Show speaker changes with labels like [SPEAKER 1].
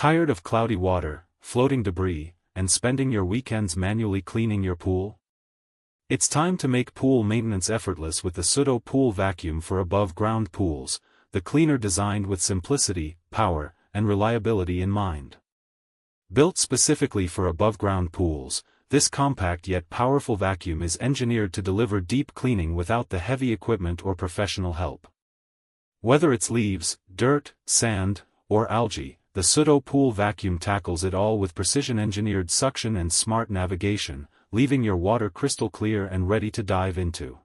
[SPEAKER 1] Tired of cloudy water, floating debris, and spending your weekends manually cleaning your pool? It's time to make pool maintenance effortless with the Pseudo Pool Vacuum for above-ground pools, the cleaner designed with simplicity, power, and reliability in mind. Built specifically for above-ground pools, this compact yet powerful vacuum is engineered to deliver deep cleaning without the heavy equipment or professional help. Whether it's leaves, dirt, sand, or algae, the Pseudo Pool Vacuum tackles it all with precision-engineered suction and smart navigation, leaving your water crystal clear and ready to dive into.